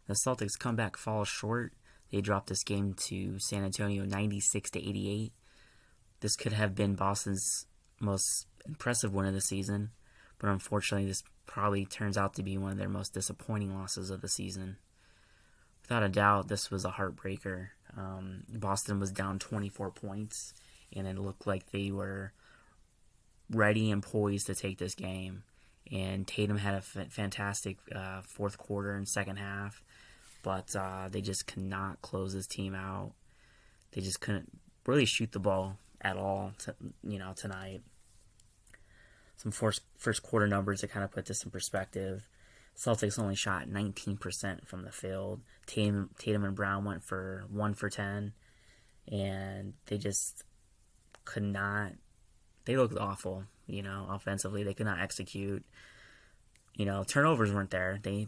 The Celtics comeback falls short. They dropped this game to San Antonio 96-88. This could have been Boston's most impressive win of the season, but unfortunately this probably turns out to be one of their most disappointing losses of the season. Without a doubt, this was a heartbreaker. Boston was down 24 points, and it looked like they were ready and poised to take this game. And Tatum had a fantastic fourth quarter and second half, but they just could not close this team out. They just couldn't really shoot the ball at all, tonight. Some first quarter numbers to kind of put this in perspective. Celtics only shot 19% from the field. Tatum and Brown went for 1 for 10, and they just could not. They looked awful, offensively. They could not execute. Turnovers weren't there. They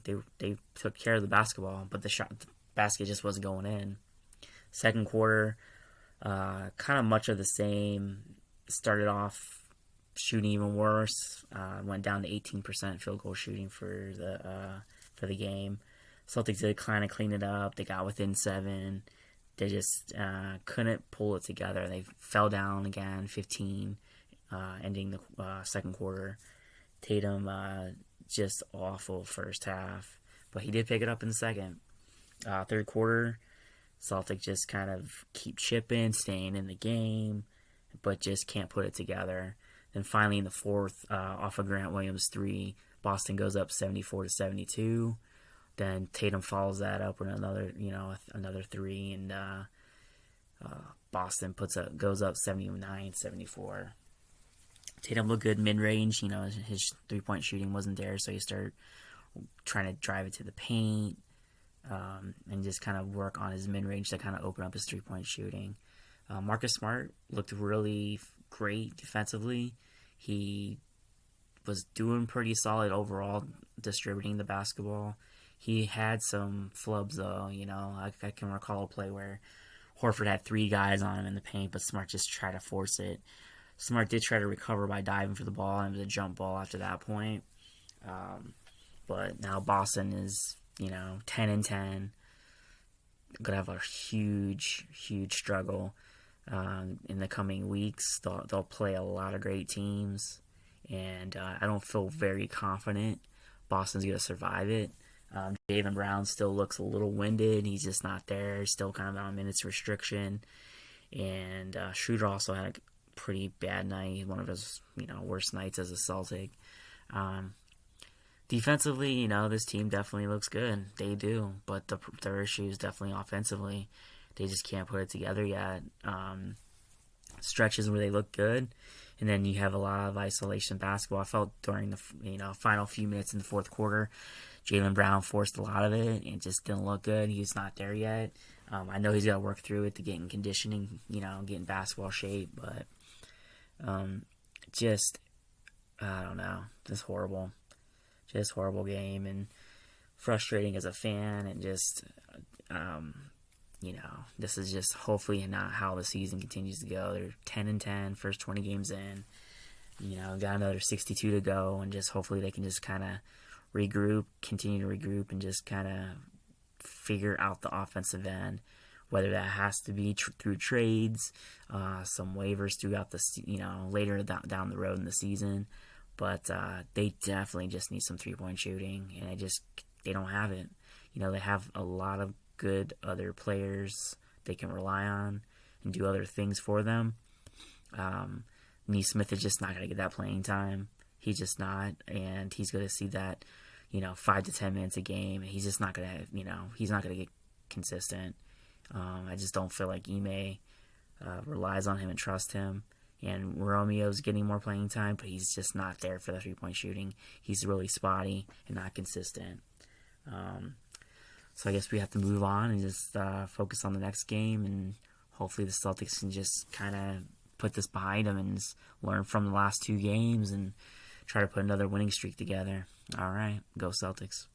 took care of the basketball, but the basket just wasn't going in. Second quarter, kind of much of the same. Started off shooting even worse. Went down to 18% field goal shooting for the game. Celtics did kind of clean it up. They got within 7. They just couldn't pull it together. They fell down again, 15, ending the second quarter. Tatum just awful first half, but he did pick it up in the second. Third quarter, Celtics just kind of keep chipping, staying in the game, but just can't put it together. Then finally in the fourth, off of Grant Williams' 3, Boston goes up 74-72. Then Tatum follows that up with another 3, and Boston goes up 79-74. Tatum looked good mid-range. His three-point shooting wasn't there, so he started trying to drive it to the paint and just kind of work on his mid-range to kind of open up his three-point shooting. Marcus Smart looked really great defensively. He was doing pretty solid overall, distributing the basketball. He had some flubs, though. I can recall a play where Horford had 3 guys on him in the paint, but Smart just tried to force it. Smart did try to recover by diving for the ball, and it was a jump ball after that point. But now Boston is, 10-10. Gonna have a huge, huge struggle in the coming weeks. They'll play a lot of great teams, and I don't feel very confident Boston's gonna survive it. Jaylen Brown still looks a little winded. He's just not there. He's still kind of on minutes restriction. And Schroeder also had a pretty bad night. One of his, worst nights as a Celtic. Defensively, this team definitely looks good. They do. But their issue is definitely offensively. They just can't put it together yet. Stretches where they look good. And then you have a lot of isolation basketball. I felt during the final few minutes in the fourth quarter, Jaylen Brown forced a lot of it and just didn't look good. He's not there yet. I know he's got to work through it to get in conditioning, get in basketball shape, but I don't know, just horrible game and frustrating as a fan, and just this is just hopefully not how the season continues to go. They're 10-10, first 20 games in, got another 62 to go, and just hopefully they can just kind of continue to regroup, and just kind of figure out the offensive end, whether that has to be through trades, some waivers throughout the, later down the road in the season. But they definitely just need some three-point shooting, and they don't have it. They have a lot of good other players they can rely on and do other things for them. Nesmith is just not going to get that playing time. He's just not, and he's going to see that, 5 to 10 minutes a game. He's just not going to, he's not going to get consistent. I just don't feel like Ime relies on him and trusts him. And Romeo's getting more playing time, but he's just not there for the three-point shooting. He's really spotty and not consistent. So I guess we have to move on and just focus on the next game, and hopefully the Celtics can just kind of put this behind them and just learn from the last 2 games and try to put another winning streak together. All right, go Celtics.